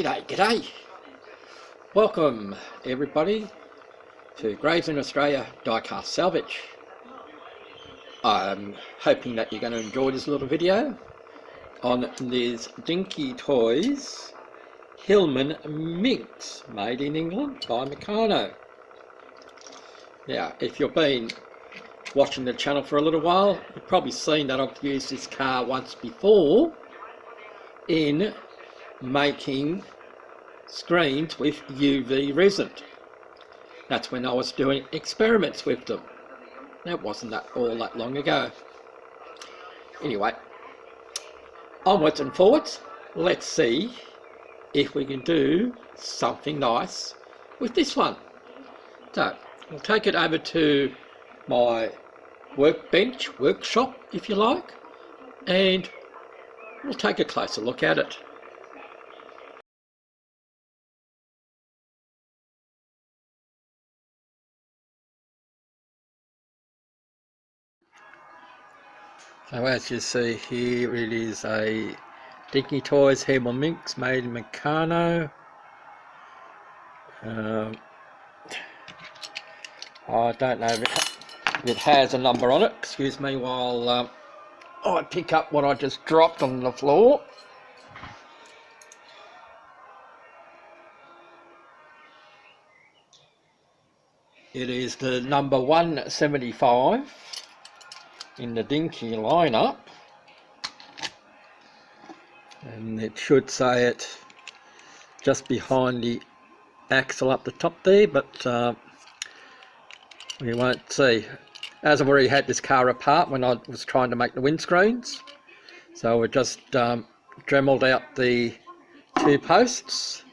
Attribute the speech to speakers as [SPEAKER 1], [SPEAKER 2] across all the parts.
[SPEAKER 1] G'day. Welcome everybody to Graves in Australia Diecast Salvage. I'm hoping that you're going to enjoy this little video on these Dinky toys, Hillman Minx, made in England by Meccano. Now, if you've been watching the channel for a little while, you've probably seen that I've used this car once before in making screens with UV resin. That's when I was doing experiments with them. That wasn't all that long ago. Anyway, onwards and forwards, let's see if we can do something nice with this one. So I'll take it over to my workshop if you like, and we'll take a closer look at it. So as you see here, it is a Dinky Toys Hillman Minx made in Meccano. I don't know if it has a number on it. Excuse me while I pick up what I just dropped on the floor. It is the number 175 in the Dinky lineup, and it should say it just behind the axle up the top there, but we won't see, as I've already had this car apart when I was trying to make the windscreens. So we just dremeled out the two posts,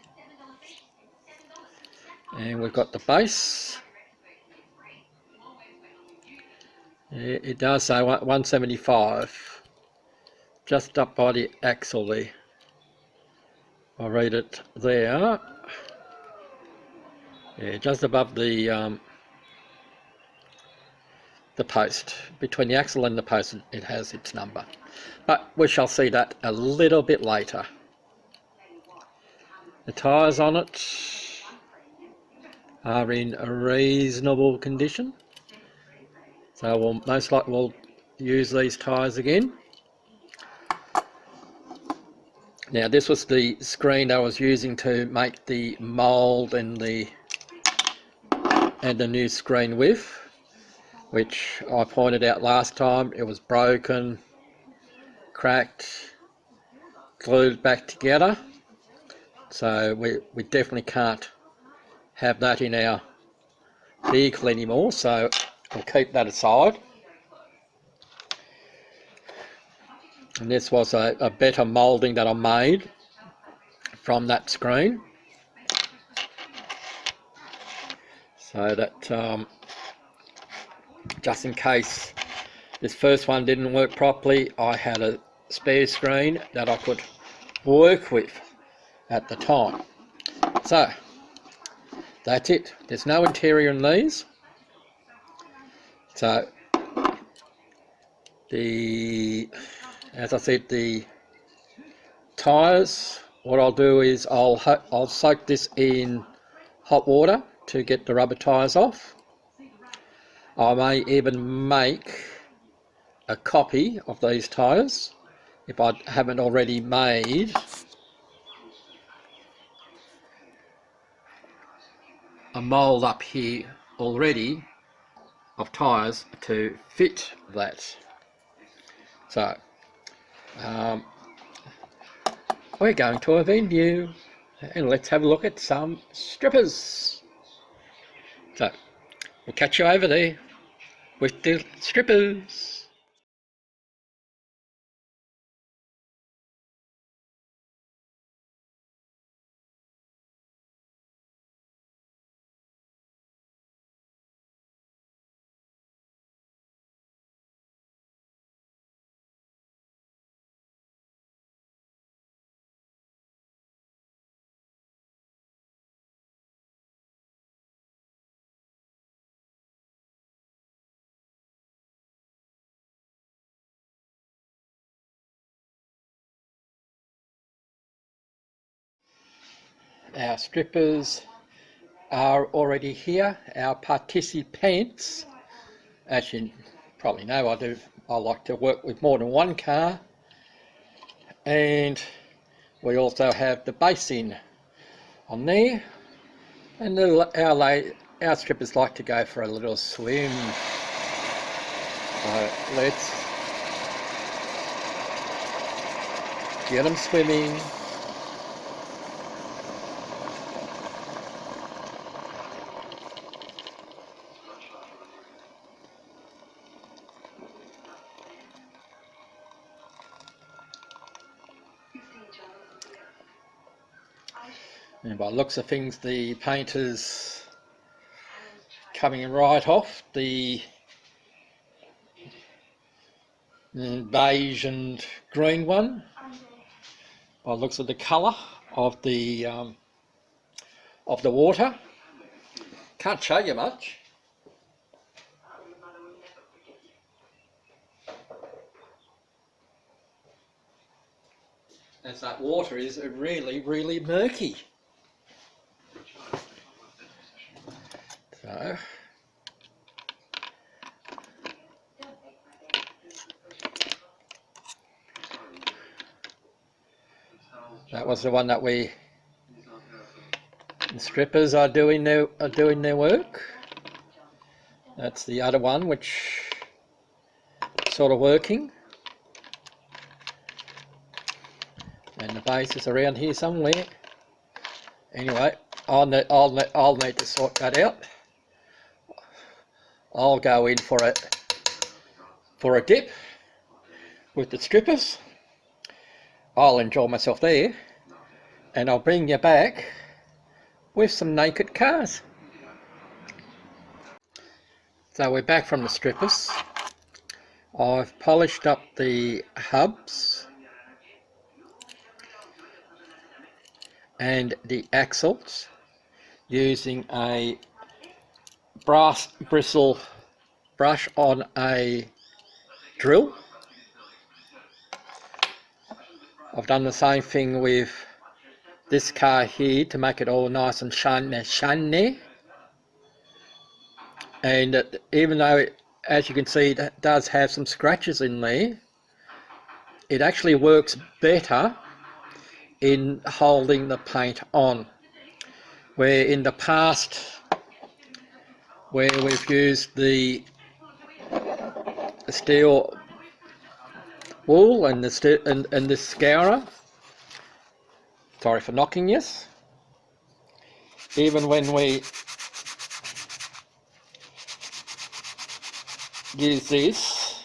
[SPEAKER 1] and we've got the base. It does say 175, just up by the axle there. I'll read it there. Yeah, just above the post, between the axle and the post, it has its number. But we shall see that a little bit later. The tyres on it are in a reasonable condition, so we'll most likely use these tyres again. Now this was the screen I was using to make the mould and the new screen with, which I pointed out last time. It was broken, cracked, glued back together, so we definitely can't have that in our vehicle anymore, so we'll keep that aside. And this was a better moulding that I made from that screen, so that just in case this first one didn't work properly, I had a spare screen that I could work with at the time. So that's it. There's no interior in these. So as I said, the tyres, what I'll do is I'll soak this in hot water to get the rubber tyres off. I may even make a copy of these tyres if I haven't already made a mould up here already of tyres to fit that. So we're going to a venue and let's have a look at some strippers. So we'll catch you over there with the strippers. Our strippers are already here. Our participants, as you probably know, I like to work with more than one car, and we also have the basin on there, and our strippers like to go for a little swim. So let's get them swimming. And by the looks of things, the paint is coming right off the beige and green one. By the looks of the colour of the water, can't show you much. As that water is really, really murky. So that was the one that the strippers are doing their work. That's the other one which is sort of working. And the base is around here somewhere. Anyway, I'll need to sort that out. I'll go in for a dip with the strippers. I'll enjoy myself there, and I'll bring you back with some naked cars. So we're back from the strippers. I've polished up the hubs and the axles using a brass bristle brush on a drill. I've done the same thing with this car here to make it all nice and shiny. And even though, as you can see, it does have some scratches in there, it actually works better in holding the paint on. Where in the past, where we've used the steel wool and the scourer, sorry for knocking yes, even when we use this,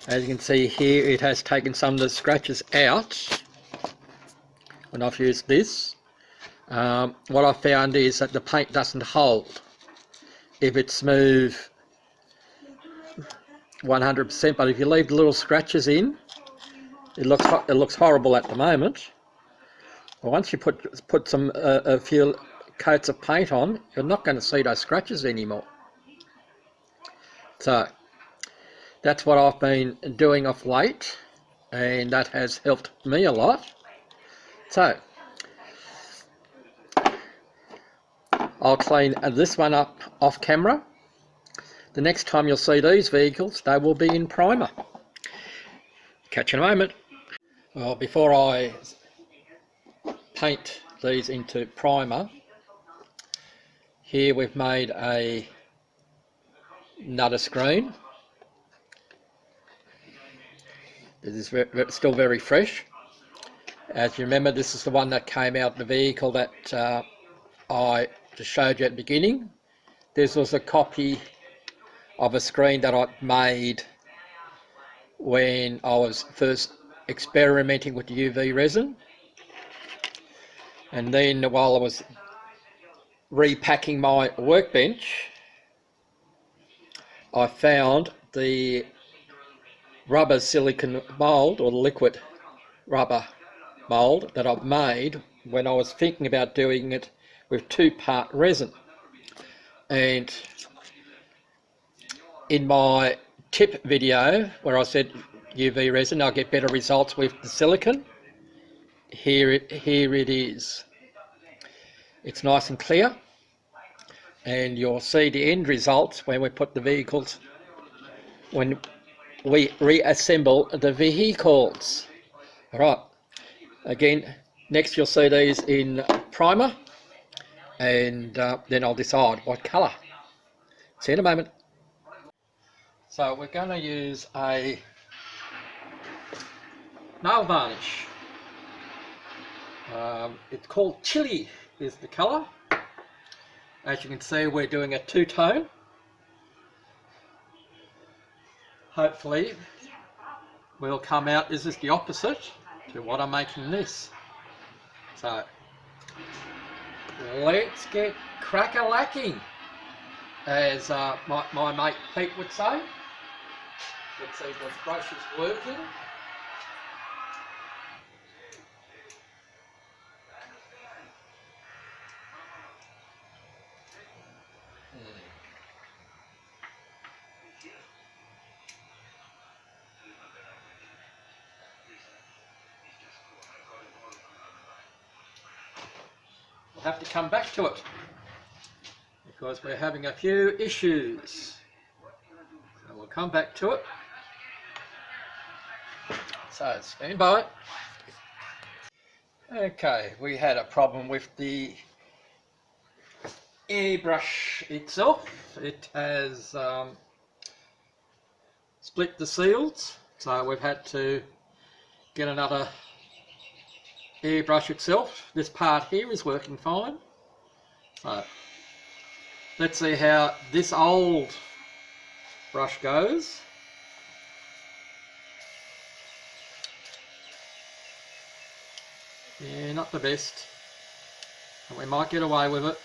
[SPEAKER 1] as you can see here, it has taken some of the scratches out when I've used this. What I found is that the paint doesn't hold if it's smooth 100%, but if you leave the little scratches in, it looks horrible at the moment. But once you put some a few coats of paint on, you're not going to see those scratches anymore. So that's what I've been doing of late, and that has helped me a lot. So I'll clean this one up off camera. The next time you'll see these vehicles, they will be in primer. Catch you in a moment. Well, before I paint these into primer, here we've made another screen. This is still very fresh. As you remember, this is the one that came out of the vehicle that I just showed you at the beginning. This was a copy of a screen that I made when I was first experimenting with the UV resin, and then while I was repacking my workbench, I found the rubber silicone mould, or the liquid rubber mould that I've made when I was thinking about doing it with 2-part resin. And in my tip video where I said UV resin, I'll get better results with the silicone. here it is. It's nice and clear, and you'll see the end results when we put the vehicles, when we reassemble the vehicles. All right, again, next you'll see these in primer, and then I'll decide what colour. See you in a moment. So we're going to use a nail varnish. It's called Chili is the colour. As you can see, we're doing a two-tone. Hopefully will come out, this is the opposite to what I'm making this. So let's get crack-a-lacking, as my mate Pete would say. Let's see if the brush is working. We'll have to come back to it because we're having a few issues. So we'll come back to it. So stand by. Okay, we had a problem with the airbrush itself. It has split the seals, so we've had to get another airbrush itself. This part here is working fine. So let's see how this old brush goes. Yeah, not the best, but we might get away with it.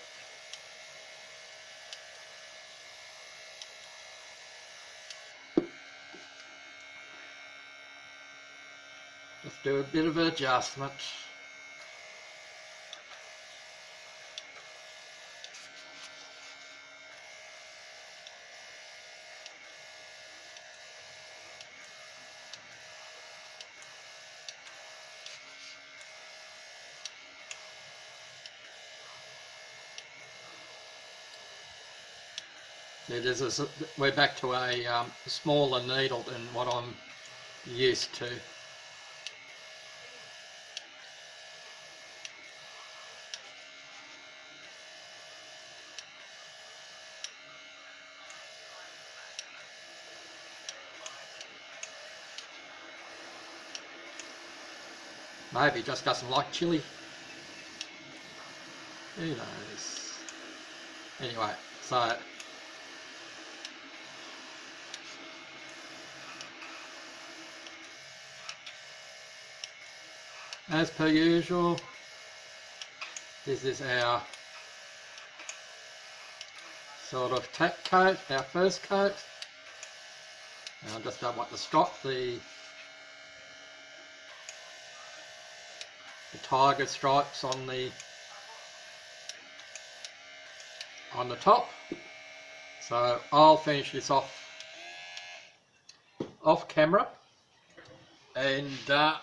[SPEAKER 1] Just do a bit of adjustment. Yeah, we're back to a smaller needle than what I'm used to. Maybe he just doesn't like chili. Who knows? Anyway, so as per usual, this is our sort of tack coat, our first coat. And I just don't want the tiger stripes on the top. So I'll finish this off camera, and the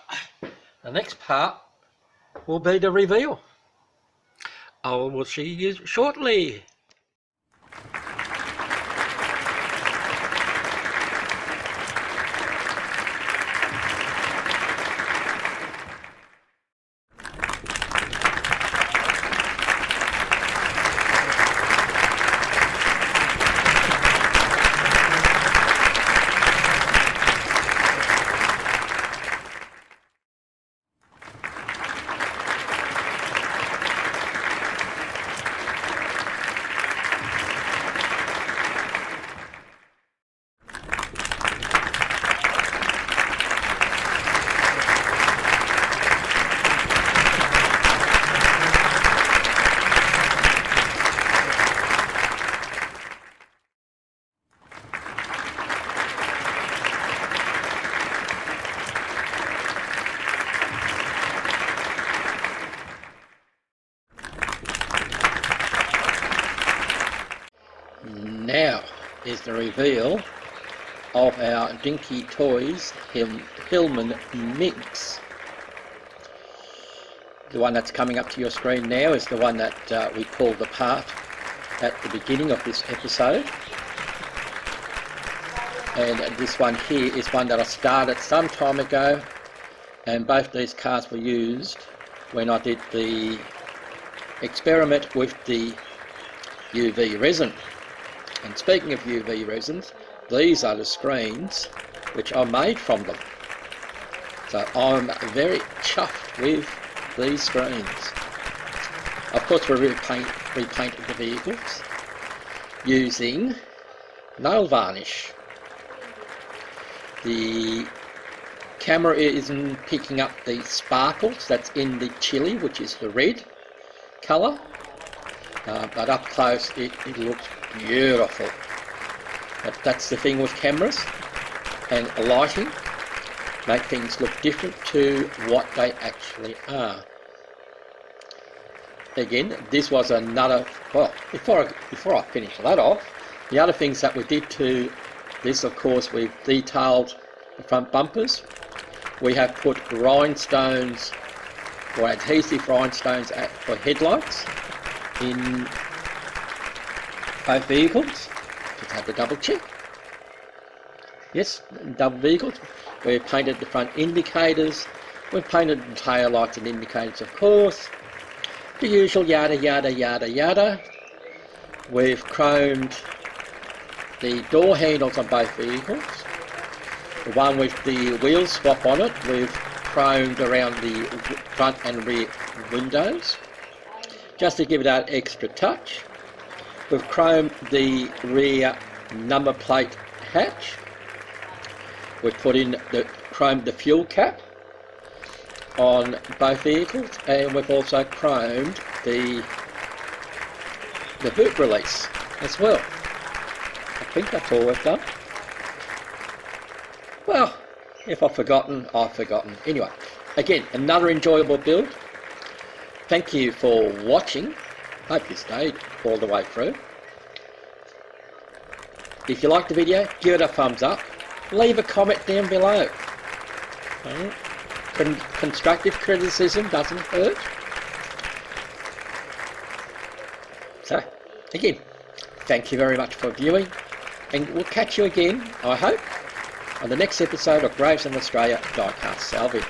[SPEAKER 1] next part will be the reveal. I will see you shortly. Now is the reveal of our Dinky Toys Hillman Minx. The one that's coming up to your screen now is the one that we pulled apart at the beginning of this episode. And this one here is one that I started some time ago, and both these cars were used when I did the experiment with the UV resin. And speaking of UV resins, these are the screens which are made from them. So I'm very chuffed with these screens. Of course, we repainted the vehicles using nail varnish. The camera isn't picking up the sparkles that's in the chili, which is the red colour, but up close it looks beautiful. But that's the thing with cameras and lighting, make things look different to what they actually are. Again, this was another, well, before I finish that off, the other things that we did to this, of course, we've detailed the front bumpers. We have put rhinestones or adhesive rhinestones for headlights in both vehicles. Just had to double check. Yes, double vehicles. We've painted the front indicators. We've painted the tail lights and indicators, of course. The usual yada yada yada yada. We've chromed the door handles on both vehicles. The one with the wheel swap on it, we've chromed around the front and rear windows, just to give it that extra touch. We've chromed the rear number plate hatch. We've put in chromed the fuel cap on both vehicles, and we've also chromed the boot release as well. I think that's all we've done. Well, if I've forgotten, I've forgotten. Anyway, again, another enjoyable build. Thank you for watching. Hope you stayed all the way through. If you liked the video, give it a thumbs up. Leave a comment down below. Constructive criticism doesn't hurt. So, again, thank you very much for viewing, and we'll catch you again, I hope, on the next episode of Graves in Australia Diecast Salvage.